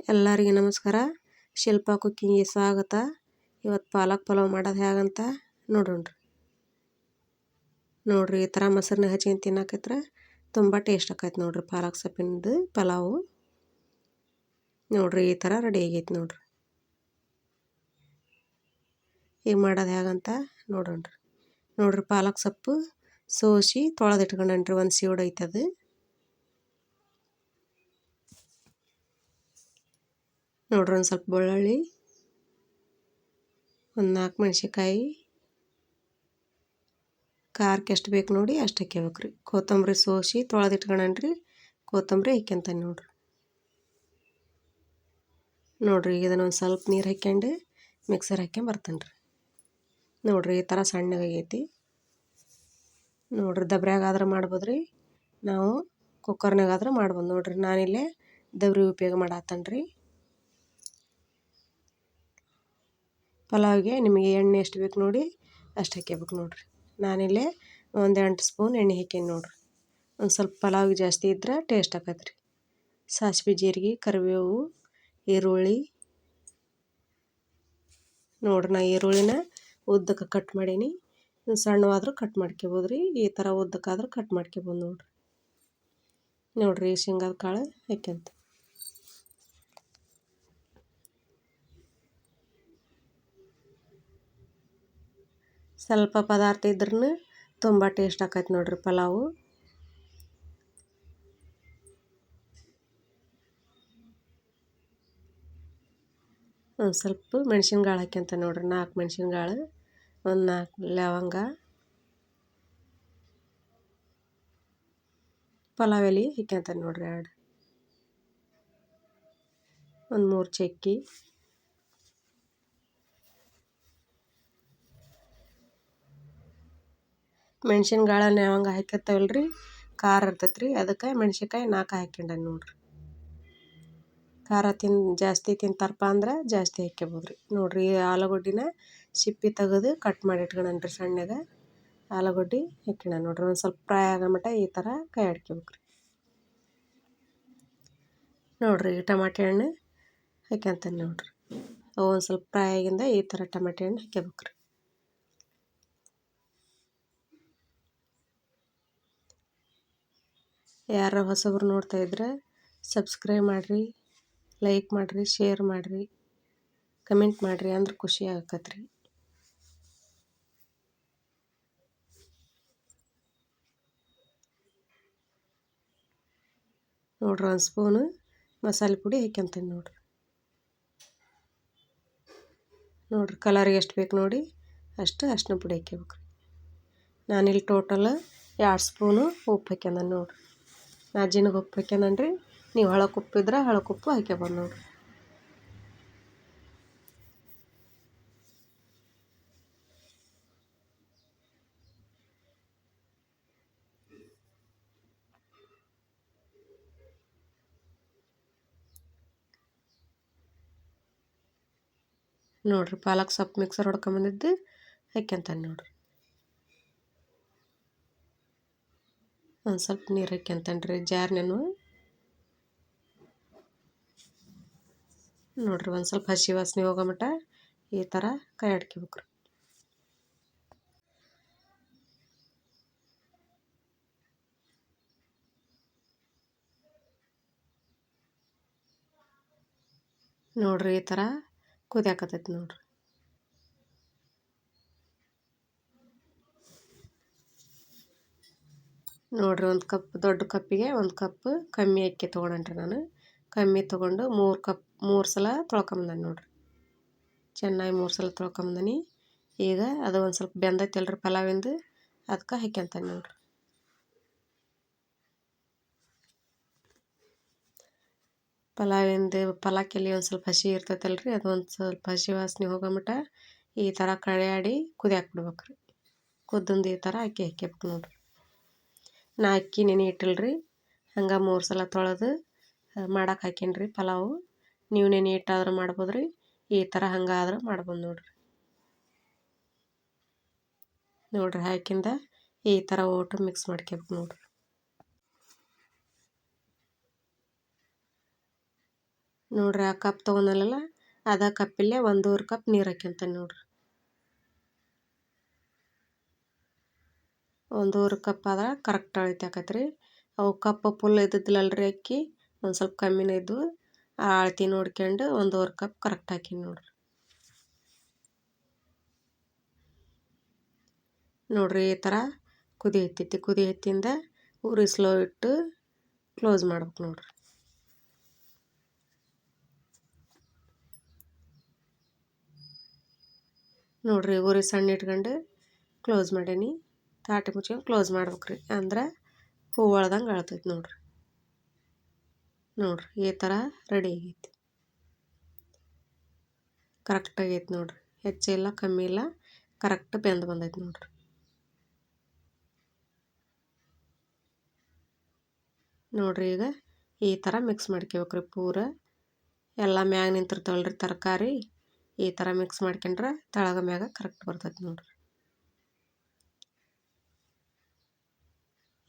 ಎಲ್ಲರಿಗೆ ನಮಸ್ಕಾರ. ಶಿಲ್ಪಾ ಕುಕ್ಕಿಂಗಿಗೆ ಸ್ವಾಗತ. ಇವತ್ತು ಪಾಲಕ್ ಪಲಾವ್ ಮಾಡೋದು ಹೇಗಂತ ನೋಡೋಣ್ರಿ. ನೋಡ್ರಿ, ಈ ಥರ ಮೊಸರನ್ನ ಹಚ್ಕೊಂಡು ತಿನ್ನಕತ್ರ ತುಂಬ ಟೇಸ್ಟ್ ಆಕೈತೆ ನೋಡ್ರಿ. ಪಾಲಕ್ ಸೊಪ್ಪಿನದು ಪಲಾವು ನೋಡ್ರಿ, ಈ ಥರ ರೆಡಿ ಆಗೈತೆ ನೋಡ್ರಿ. ಈಗ ಮಾಡೋದು ಹೇಗಂತ ನೋಡೋಣ್ರಿ. ನೋಡ್ರಿ, ಪಾಲಕ್ ಸೊಪ್ಪು ಸೋಸಿ ತೊಳೆದು ಇಟ್ಕೊಂಡ್ರಿ. ಒಂದು ಸೀಡ್ ಐತದು. ನೋಡ್ರಿ, ಒಂದು ಸ್ವಲ್ಪ ಬೆಳ್ಳುಳ್ಳಿ, ಒಂದು 4 ಮೆಣಸಿನ್ಕಾಯಿ, ಖಾರಕ್ಕೆ ಎಷ್ಟು ಬೇಕು ನೋಡಿ ಅಷ್ಟು ಹಾಕ್ಯಬೇಕ್ರಿ. ಕೊತ್ತಂಬರಿ ಸೋಸಿ ತೊಳೆದು ಇಟ್ಕೊಂಡ್ರಿ. ಕೊತ್ತಂಬರಿ ಹಾಕ್ಯಂತಾನೆ ನೋಡ್ರಿ. ಈಗ ಇದನ್ನು ಒಂದು ಸ್ವಲ್ಪ ನೀರು ಹಾಕ್ಯಂಡು ಮಿಕ್ಸರ್ ಹಾಕ್ಯಂಬರ್ತಾನೆ ರೀ. ನೋಡ್ರಿ, ಈ ಥರ ಸಣ್ಣಗಾಗೈತಿ ನೋಡ್ರಿ. ದಬ್ರ್ಯಾಗಾದ್ರೆ ಮಾಡ್ಬೋದ್ರಿ, ನಾವು ಕುಕ್ಕರ್ನಾಗಾದ್ರೆ ಮಾಡ್ಬೋದು ನೋಡ್ರಿ. ನಾನಿಲ್ಲೇ ದಬ್ರಿ ಉಪಯೋಗ ಮಾಡತ್ತೇನೆ. ಪಲಾವಿಗೆ ನಿಮಗೆ ಎಣ್ಣೆ ಎಷ್ಟು ಬೇಕು ನೋಡಿ ಅಷ್ಟು ಹಾಕ್ಯಬೇಕು ನೋಡ್ರಿ. ನಾನಿಲ್ಲೇ ಒಂದು 8 ಸ್ಪೂನ್ ಎಣ್ಣೆ ಹಾಕೀನಿ ನೋಡ್ರಿ. ಒಂದು ಸ್ವಲ್ಪ ಪಲಾವಿಗೆ ಜಾಸ್ತಿ ಇದ್ರೆ ಟೇಸ್ಟ್ ಆಕೈತೆ ರೀ. ಸಾಸಿವೆ, ಜೀರಿಗೆ, ಕರಿಬೇವು, ಈರುಳ್ಳಿ ನೋಡ್ರಿ. ನಾ ಈರುಳ್ಳಿನ ಉದ್ದಕ್ಕೆ ಕಟ್ ಮಾಡೀನಿ. ಸಣ್ಣವಾದ್ರೂ ಕಟ್ ಮಾಡ್ಕೊಬೋದು ರೀ. ಈ ಥರ ಉದ್ದಕ್ಕಾದ್ರೂ ಕಟ್ ಮಾಡ್ಕೊಬೋದು ನೋಡ್ರಿ. ಶೇಂಗಾದ ಕಾಳು ಹಾಕ್ಯಂತ ಸ್ವಲ್ಪ ಪದಾರ್ಥ ಇದ್ರೂ ತುಂಬ ಟೇಸ್ಟ್ ಆಕೈತೆ ನೋಡ್ರಿ ಪಲಾವು. ಒಂದು ಸ್ವಲ್ಪ ಮೆಣಸಿನ್ಕಾಳು ಹಾಕ್ಯಂತ ನೋಡ್ರಿ. 4 ಮೆಣಸಿನ್ಕಾಳು, ಒಂದು 4 ಲವಂಗ, ಪಲಾವ್ ಎಲೆ ಹಾಕ್ಯಂತ ನೋಡ್ರಿ. 2 ಒಂದು 3 ಚಕ್ಕಿ, ಮೆಣಸಿನ್ಕಾಳು ಲವಂಗ ಹಾಕಿರ್ತಾವಲ್ರಿ, ಖಾರ ಇರ್ತೈತೆ ರೀ. ಅದಕ್ಕೆ ಮೆಣಸಿನ್ಕಾಯಿ 4 ಹಾಕ್ಯಂಡ ನೋಡ್ರಿ. ಖಾರ ಜಾಸ್ತಿ ತಿಂತಾರಪ್ಪ ಅಂದ್ರೆ ಜಾಸ್ತಿ ಹಾಕ್ಯಬೋದು ರೀ. ನೋಡ್ರಿ, ಆಲೂಗಡ್ಡಿನ ಸಿಪ್ಪೆ ತೆಗೆದು ಕಟ್ ಮಾಡಿ ಇಟ್ಕೊಂಡ್ರಿ ಸಣ್ಣಗೆ. ಆಲೂಗಡ್ಡೆ ಹಾಕ್ಯಣ ನೋಡ್ರಿ. ಒಂದು ಸ್ವಲ್ಪ ಫ್ರೈ ಆಗೋ ಮಟ್ಟ ಈ ಥರ ಕೈ ಆಡ್ಕೊಬೇಕು ರೀ. ನೋಡ್ರಿ, ಟಮಾಟೆ ಹಣ್ಣು ಹಾಕ್ಯಂತಾನೆ ನೋಡ್ರಿ. ಅವು ಒಂದು ಸ್ವಲ್ಪ ಫ್ರೈ ಆಗಿಂದ ಈ ಥರ ಟಮಾಟೆ ಹಣ್ಣು ಹಾಕ್ಯಬೇಕು ರೀ. ಯಾರು ಹೊಸಬ್ರು ನೋಡ್ತಾ ಇದ್ರೆ ಸಬ್ಸ್ಕ್ರೈಬ್ ಮಾಡಿರಿ, ಲೈಕ್ ಮಾಡಿರಿ, ಶೇರ್ ಮಾಡಿರಿ, ಕಮೆಂಟ್ ಮಾಡಿರಿ ಅಂದ್ರೆ ಖುಷಿ ಆಗತ್ತೆ ರೀ. ನೋಡ್ರಿ, 1 ಸ್ಪೂನು ಮಸಾಲೆ ಪುಡಿ ಹಾಕ್ಯಂತಾನೆ ನೋಡ್ರಿ. ನೋಡ್ರಿ, ಕಲರಿಗೆ ಎಷ್ಟು ಬೇಕು ನೋಡಿ ಅಷ್ಟು ಅರಿಶಿನ ಪುಡಿ ಹಾಕ್ಯಬೇಕು ರೀ. ನಾನಿಲ್ಲಿ ಟೋಟಲ್ 2 ಸ್ಪೂನು ಉಪ್ಪು ಹಾಕ್ಯಂದ ನೋಡ್ರಿ. ನಾ ಜಿನಗೆ ಉಪ್ಪು ಹಾಕ್ಯಂದ್ರಿ. ನೀವು ಹಳಕ್ಕೆ ಉಪ್ಪಿದ್ರೆ ಹಳಕ್ಕೆ ಉಪ್ಪು ಹಾಕ್ಯಬೋದು ನೋಡ್ರಿ. ನೋಡ್ರಿ, ಪಾಲಕ್ ಸೊಪ್ಪು ಮಿಕ್ಸರ್ ಹೊಡ್ಕೊಂಬಂದಿದ್ದು ಹಾಕ್ಯಂತಾನೆ ನೋಡ್ರಿ. ಒಂದು ಸ್ವಲ್ಪ ನೀರು ಹಾಕ್ಯಂತಾನೆ ರೀ ಜಾರ್ನೇನು. ನೋಡ್ರಿ, ಒಂದು ಸ್ವಲ್ಪ ಹಸಿ ವಾಸನೆ ಹೋಗೋ ಮಟ್ಟ ಈ ಥರ ಕೈ ಆಡ್ಕೊಬೇಕು ರೀ. ನೋಡ್ರಿ, ಈ ಥರ ಕುದಿಯಾಕತ್ತೈತೆ ನೋಡ್ರಿ. ನೋಡ್ರಿ, ಒಂದು ಕಪ್ ದೊಡ್ಡ ಕಪ್ಪಿಗೆ 1 ಕಪ್ ಕಮ್ಮಿ ಅಕ್ಕಿ ತೊಗೊಂಡ್ರಿ. ನಾನು ಕಮ್ಮಿ ತೊಗೊಂಡು 3 ಸಲ ತೊಳ್ಕೊಂಬಂದಾನೆ ನೋಡ್ರಿ. ಚೆನ್ನಾಗಿ 3 ಸಲ ತೊಳ್ಕೊಂಬಂದಾನಿ. ಈಗ ಅದು ಒಂದು ಸ್ವಲ್ಪ ಬೆಂದೈತಲ್ರಿ ಪಲಾವಿಂದು, ಅದಕ್ಕೆ ಹಾಕ್ಯಂತಾನೆ ನೋಡ್ರಿ. ಪಲಾಕ್ ಎಲೆ ಒಂದು ಸ್ವಲ್ಪ ಹಸಿ ಇರ್ತೈತಲ್ರಿ, ಅದು ಒಂದು ಸ್ವಲ್ಪ ಹಸಿ ವಾಸನೆ ಹೋಗೋ ಮಟ್ಟ ಈ ಥರ ಕೈಯಾಡಿ ಕುದಿಯಾಕ್ಬಿಡ್ಬೇಕು ರೀ. ಕುದ್ದಂದು ಈ ಥರ ಅಕ್ಕಿ ಹಾಕ್ಯಬೇಕು ನೋಡ್ರಿ. ನಾ ಅಕ್ಕಿ ನೆನೆ ಇಟ್ಟಿಲ್ರಿ, ಹಂಗೆ 3 ಸಲ ತೊಳೆದು ಮಾಡಕ್ಕೆ ಹಾಕೀನಿ ರೀ ಪಲಾವು. ನೀವು ನೆನೆ ಇಟ್ಟಾದ್ರೂ ಮಾಡ್ಬೋದು ರೀ, ಈ ಥರ ಹಂಗಾದ್ರೆ ಮಾಡ್ಬೋದು ನೋಡ್ರಿ. ನೋಡ್ರಿ, ಹಾಕಿಂದ ಈ ಥರ ಒಟ್ಟು ಮಿಕ್ಸ್ ಮಾಡ್ಕೊಬೇಕು ನೋಡ್ರಿ. ನೋಡ್ರಿ ಆ ಕಪ್ ತೊಗೊಂಡಲ್ಲ ಅದ ಕಪ್ಪಿಲ್ಲೇ 1.5 ಕಪ್ ನೀರು ಹಾಕ್ಯಂತಾನೆ ನೋಡ್ರಿ. 1.5 ಕಪ್ ಆದ್ರೆ ಕರೆಕ್ಟ್ ಅಳತೆ ಆಕತ್ರಿ. ಅವು ಕಪ್ ಫುಲ್ ಇದ್ದಿದ್ದಿಲ್ಲಲ್ರಿ ಅಕ್ಕಿ ಒಂದು ಸ್ವಲ್ಪ ಕಮ್ಮಿನೇ ಇದ್ವು. ಆ ಅಳತೆ ನೋಡ್ಕೊಂಡು 1.5 ಕಪ್ ಕರೆಕ್ಟ್ ಹಾಕಿನಿ ನೋಡ್ರಿ. ನೋಡ್ರಿ ಈ ಥರ ಕುದಿ ಹತ್ತೈತಿ. ಕುದಿ ಹತ್ತಿಂದ ಉರಿ ಸ್ಲೋ ಇಟ್ಟು ಕ್ಲೋಸ್ ಮಾಡ್ಬೇಕು ನೋಡ್ರಿ. ನೋಡ್ರಿ ಉರಿ ಸಣ್ಣ ಇಟ್ಕೊಂಡು ಕ್ಲೋಸ್ ಮಾಡೀನಿ. ತಾಟಿ ಮುಚ್ಕೊಂಡು ಕ್ಲೋಸ್ ಮಾಡ್ಬೇಕ್ರಿ, ಅಂದ್ರೆ ಹೂ ಒಳ್ದಂಗೆ ಅಳ್ತೈತಿ ನೋಡ್ರಿ. ನೋಡ್ರಿ ಈ ಥರ ರೆಡಿ ಆಗೈತಿ. ಕರೆಕ್ಟ್ ಆಗೈತಿ ನೋಡ್ರಿ, ಹೆಚ್ಚಿಲ್ಲ ಕಮ್ಮಿ ಇಲ್ಲ, ಕರೆಕ್ಟ್ ಬೆಂದು ಬಂದೈತಿ ನೋಡ್ರಿ. ನೋಡ್ರಿ ಈಗ ಈ ಥರ ಮಿಕ್ಸ್ ಮಾಡ್ಕೋಬೇಕ್ರಿ. ಪೂರ ಎಲ್ಲ ಮ್ಯಾಗ ನಿಂತಿರ್ತಾವಲ್ರಿ ತರಕಾರಿ, ಈ ಥರ ಮಿಕ್ಸ್ ಮಾಡ್ಕೊಂಡ್ರೆ ತಳಗ ಮ್ಯಾಗ ಕರೆಕ್ಟ್ ಬರ್ತೈತಿ ನೋಡ್ರಿ.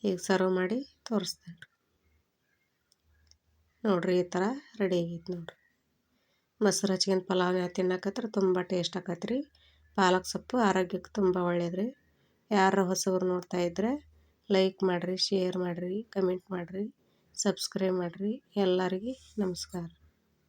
ಈಗ ಸರ್ವ್ ಮಾಡಿ ತೋರಿಸ್ತೇನೆ ನೋಡ್ರಿ. ಈ ಥರ ರೆಡಿ ಆಗೈತಿ ನೋಡ್ರಿ. ಮೊಸರು ಹಚ್ಕೊಂಡು ಪಲಾವ್ನ ತಿನ್ನಕತ್ರ ತುಂಬ ಟೇಸ್ಟ್ ಆಕತ್ರಿ. ಪಾಲಕ್ ಸೊಪ್ಪು ಆರೋಗ್ಯಕ್ಕೆ ತುಂಬ ಒಳ್ಳೇದ್ರಿ. ಯಾರು ಹೊಸಬ್ರು ನೋಡ್ತಾ ಇದ್ದರೆ ಲೈಕ್ ಮಾಡಿರಿ, ಶೇರ್ ಮಾಡಿರಿ, ಕಮೆಂಟ್ ಮಾಡಿರಿ, ಸಬ್ಸ್ಕ್ರೈಬ್ ಮಾಡಿರಿ. ಎಲ್ಲರಿಗೆ ನಮಸ್ಕಾರ.